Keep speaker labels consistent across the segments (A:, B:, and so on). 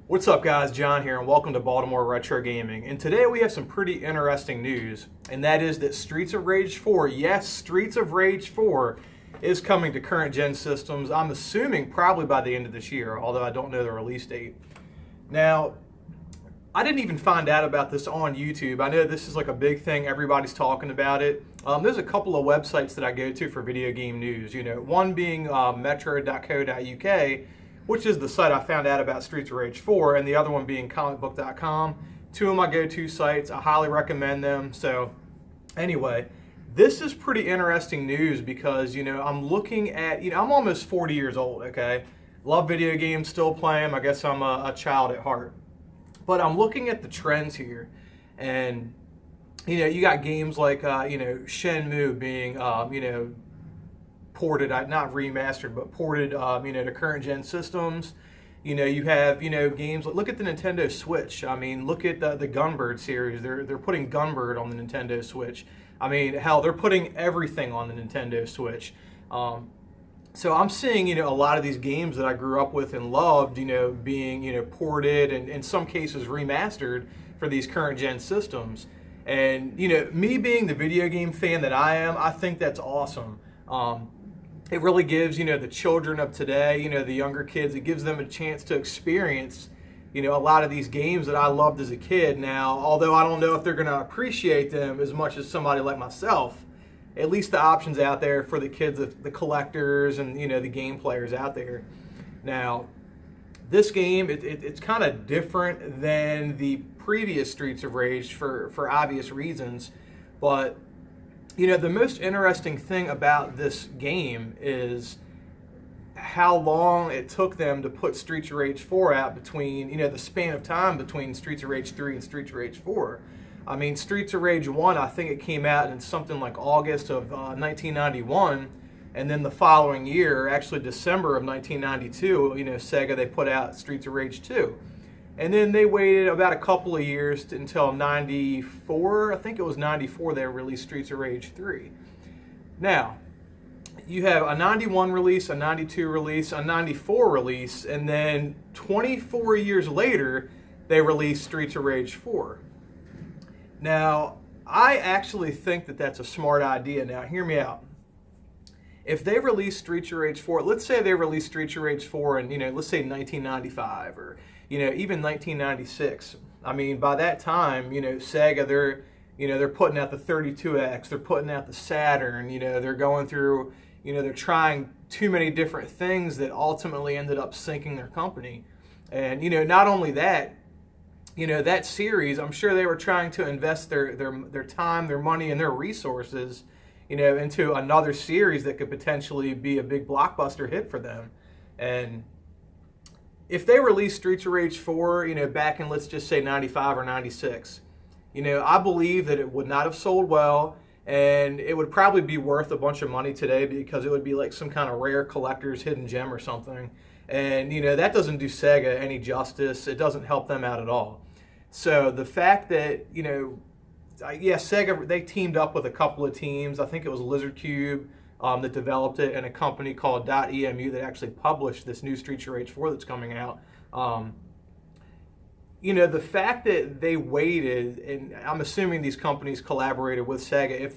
A: What's up guys, John here and welcome to Baltimore RetroGaming. And today we have some pretty interesting news, and that is that Streets of Rage 4, yes, Streets of Rage 4 is coming to current gen systems. I'm assuming probably by the end of this year, although I don't know the release date. Now, I didn't even find out about this on YouTube. I know this is like a big thing, everybody's talking about it. There's a couple of websites that I go to for video game news, one being metro.co.uk, which is the site I found out about Streets of Rage 4, and the other one being comicbook.com. Two of my go-to sites. I highly recommend them. So anyway, this is pretty interesting news because, I'm looking at, I'm almost 40 years old, okay? Love video games, still play them. I guess I'm a child at heart. But I'm looking at the trends here, and, you got games like, Shenmue being, ported, not remastered, but ported, to current gen systems. You have, games. Look at the Nintendo Switch. I mean, look at the Gunbird series. They're putting Gunbird on the Nintendo Switch. I mean, hell, they're putting everything on the Nintendo Switch. So I'm seeing, a lot of these games that I grew up with and loved, being, ported and in some cases remastered for these current gen systems. And, me being the video game fan that I am, I think that's awesome. It really gives, the children of today, the younger kids, it gives them a chance to experience, a lot of these games that I loved as a kid. Now, although I don't know if they're going to appreciate them as much as somebody like myself, at least the options out there for the kids, the collectors and, the game players out there. Now, this game, it's kind of different than the previous Streets of Rage for obvious reasons, but the most interesting thing about this game is how long it took them to put Streets of Rage 4 out between, the span of time between Streets of Rage 3 and Streets of Rage 4. I mean, Streets of Rage 1, I think it came out in something like August of 1991, and then the following year, actually December of 1992, Sega, they put out Streets of Rage 2. And then they waited about a couple of years until 94, I think it was 94, they released Streets of Rage 3. Now, you have a 91 release, a 92 release, a 94 release, and then 24 years later, they released Streets of Rage 4. Now, I actually think that that's a smart idea. Now, hear me out. If they release Streets of Rage 4, let's say they release Streets of Rage 4 in, let's say 1995 or, even 1996. I mean, by that time, Sega, they're putting out the 32X, they're putting out the Saturn, they're going through, they're trying too many different things that ultimately ended up sinking their company. And, not only that, that series, I'm sure they were trying to invest their time, their money, and their resources, into another series that could potentially be a big blockbuster hit for them. And if they released Streets of Rage 4, back in, let's just say 95 or 96, I believe that it would not have sold well, and it would probably be worth a bunch of money today because it would be like some kind of rare collector's hidden gem or something. And, that doesn't do Sega any justice. It doesn't help them out at all. So the fact that, Sega, they teamed up with a couple of teams. I think it was Lizard Cube that developed it, and a company called .emu that actually published this new Streets of Rage 4 that's coming out. The fact that they waited, and I'm assuming these companies collaborated with Sega,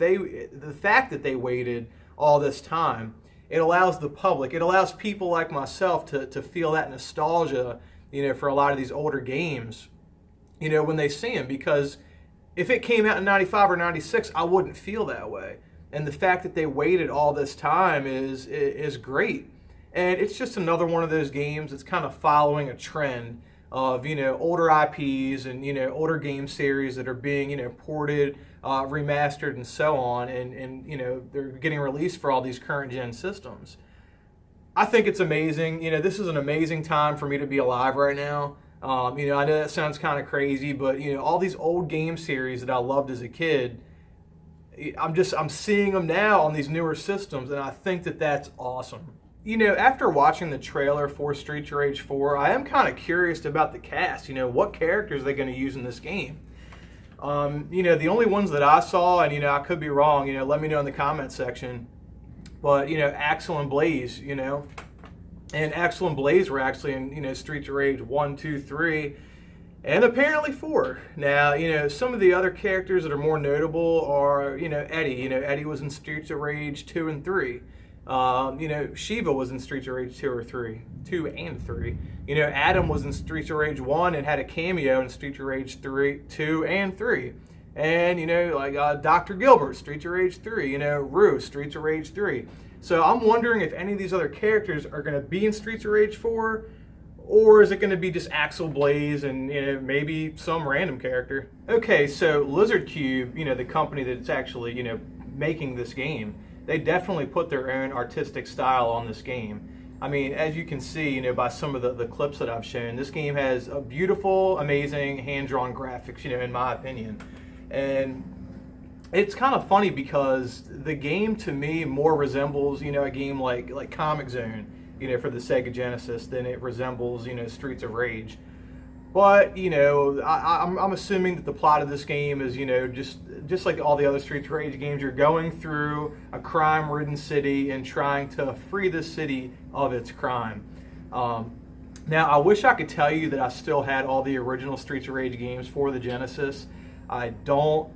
A: the fact that they waited all this time, it allows the public, it allows people like myself to feel that nostalgia, for a lot of these older games, when they see them, because if it came out in 95 or 96, I wouldn't feel that way. And the fact that they waited all this time is great. And it's just another one of those games that's kind of following a trend of, older IPs and, older game series that are being, ported, remastered, and so on. And they're getting released for all these current gen systems. I think it's amazing. This is an amazing time for me to be alive right now. I know that sounds kind of crazy, but, all these old game series that I loved as a kid, I'm seeing them now on these newer systems, and I think that that's awesome. After watching the trailer for Streets of Rage 4, I am kind of curious about the cast. What characters are they going to use in this game? The only ones that I saw, and, I could be wrong, let me know in the comment section. But, Axel and Blaze, And Axel and Blaze were actually in, Streets of Rage 1, 2, 3, and apparently 4. Now, some of the other characters that are more notable are, Eddie. Eddie was in Streets of Rage 2 and 3. Shiva was in Streets of Rage 2 and 3. Adam was in Streets of Rage 1 and had a cameo in Streets of Rage 2 and 3. And, Dr. Gilbert, Streets of Rage 3. Rue, Streets of Rage 3. So I'm wondering if any of these other characters are going to be in Streets of Rage 4, or is it going to be just Axel, Blaze, and maybe some random character? Okay, so Lizard Cube, the company that's actually making this game, they definitely put their own artistic style on this game. I mean, as you can see, by some of the clips that I've shown, this game has a beautiful, amazing hand-drawn graphics, in my opinion. And it's kind of funny because the game to me more resembles, a game like Comic Zone, for the Sega Genesis than it resembles, Streets of Rage. But, I'm assuming that the plot of this game is, just like all the other Streets of Rage games, you're going through a crime-ridden city and trying to free the city of its crime. Now, I wish I could tell you that I still had all the original Streets of Rage games for the Genesis. I don't.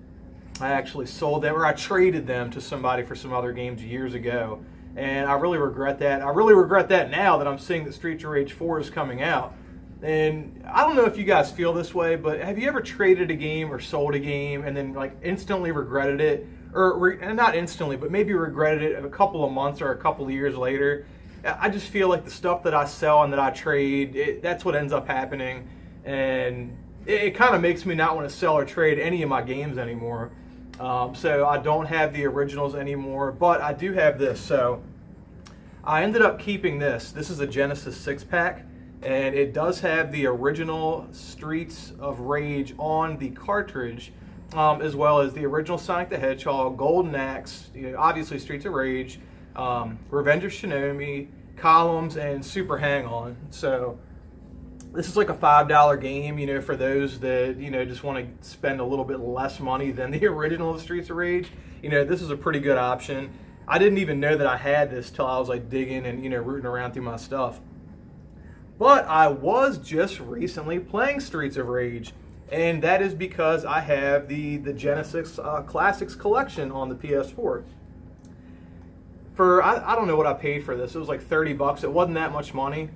A: I actually sold them, or I traded them to somebody for some other games years ago. And I really regret that. I really regret that now that I'm seeing that Streets of Rage 4 is coming out. And I don't know if you guys feel this way, but have you ever traded a game or sold a game and then instantly regretted it? Or not instantly, but maybe regretted it a couple of months or a couple of years later? I just feel like the stuff that I sell and that I trade, that's what ends up happening. And it kind of makes me not want to sell or trade any of my games anymore. So I don't have the originals anymore, but I do have this. So I ended up keeping this. This is a Genesis 6-pack, and it does have the original Streets of Rage on the cartridge, as well as the original Sonic the Hedgehog, Golden Axe, obviously Streets of Rage, Revenge of Shinomi, Columns, and Super Hang-On. So this is like a $5 game, for those that, just want to spend a little bit less money than the original of Streets of Rage. This is a pretty good option. I didn't even know that I had this till I was digging and, rooting around through my stuff. But I was just recently playing Streets of Rage, and that is because I have the Genesis Classics Collection on the PS4. I don't know what I paid for this. It was like 30 bucks. It wasn't that much money.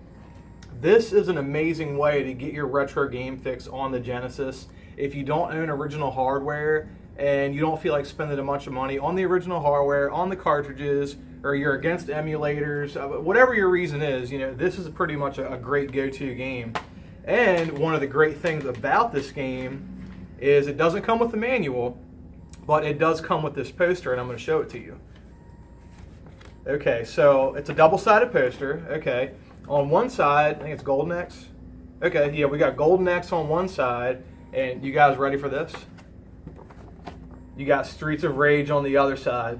A: This is an amazing way to get your retro game fix on the Genesis. If you don't own original hardware and you don't feel like spending a bunch of money on the original hardware, on the cartridges, or you're against emulators, whatever your reason is, this is pretty much a great go-to game. And one of the great things about this game is it doesn't come with a manual, but it does come with this poster, and I'm going to show it to you. Okay, so it's a double-sided poster. Okay. On one side, I think it's Golden Axe. Okay, yeah, we got Golden Axe on one side, and you guys ready for this? You got Streets of Rage on the other side.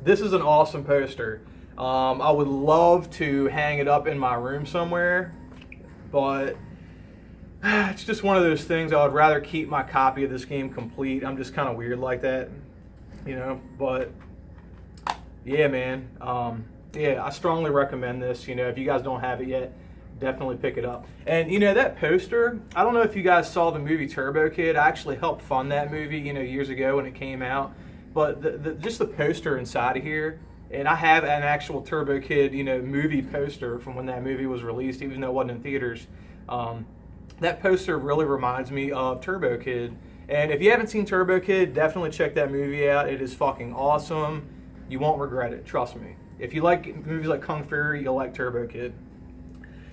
A: This is an awesome poster. I would love to hang it up in my room somewhere, but it's just one of those things. I would rather keep my copy of this game complete. I'm just kind of weird like that, but yeah, man. Yeah, I strongly recommend this. If you guys don't have it yet, definitely pick it up. And that poster, I don't know if you guys saw the movie Turbo Kid. I actually helped fund that movie, years ago when it came out. But just the poster inside of here, and I have an actual Turbo Kid, movie poster from when that movie was released, even though it wasn't in theaters. That poster really reminds me of Turbo Kid. And if you haven't seen Turbo Kid, definitely check that movie out. It is fucking awesome. You won't regret it, trust me. If you like movies like Kung Fury, you'll like Turbo Kid.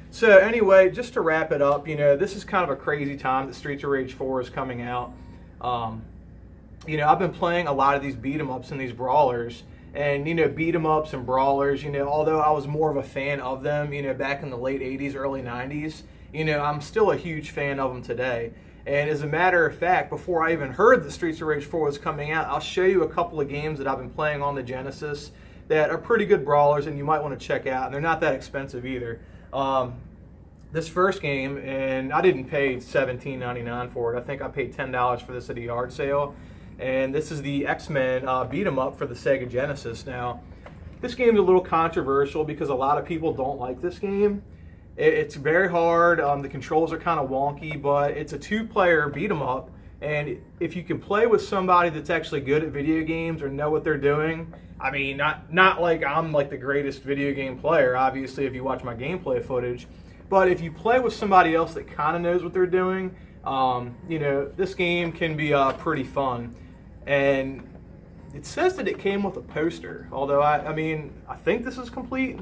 A: So anyway, just to wrap it up, this is kind of a crazy time that Streets of Rage 4 is coming out. I've been playing a lot of these beat-em-ups and these brawlers. And, beat-em-ups and brawlers, although I was more of a fan of them, back in the late 80s, early 90s, I'm still a huge fan of them today. And as a matter of fact, before I even heard that Streets of Rage 4 was coming out, I'll show you a couple of games that I've been playing on the Genesis that are pretty good brawlers and you might want to check out. And they're not that expensive either. This first game, and I didn't pay $17.99 for it. I think I paid $10 for this at a yard sale. And this is the X-Men beat 'em up for the Sega Genesis. Now, This game's a little controversial because a lot of people don't like this game. It's very hard. The controls are kind of wonky, but it's a 2-player beat 'em up. And if you can play with somebody that's actually good at video games or know what they're doing, I mean, not like I'm like the greatest video game player, obviously, if you watch my gameplay footage. But if you play with somebody else that kind of knows what they're doing, you know, this game can be pretty fun. And it says that it came with a poster, although I mean, I think this is complete.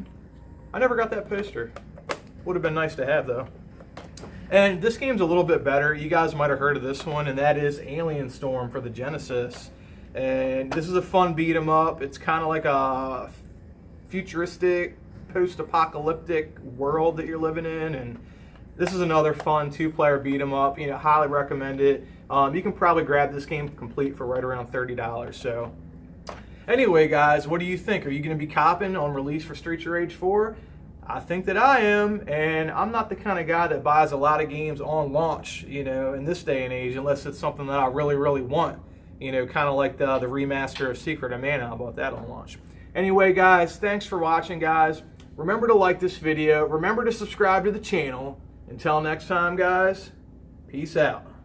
A: I never got that poster. Would have been nice to have, though. And this game's a little bit better. You guys might have heard of this one, and that is Alien Storm for the Genesis. And this is a fun beat 'em up. It's kind of like a futuristic, post-apocalyptic world that you're living in. And this is another fun 2-player beat 'em up. You know, highly recommend it. You can probably grab this game complete for right around $30. So, anyway, guys, what do you think? Are you going to be copping on release for Streets of Rage 4? I think that I am, and I'm not the kind of guy that buys a lot of games on launch, you know, in this day and age, unless it's something that I really, really want. You know, kind of like the remaster of Secret of Mana. I bought that on launch. Anyway, guys, thanks for watching, guys. Remember to like this video. Remember to subscribe to the channel. Until next time, guys, peace out.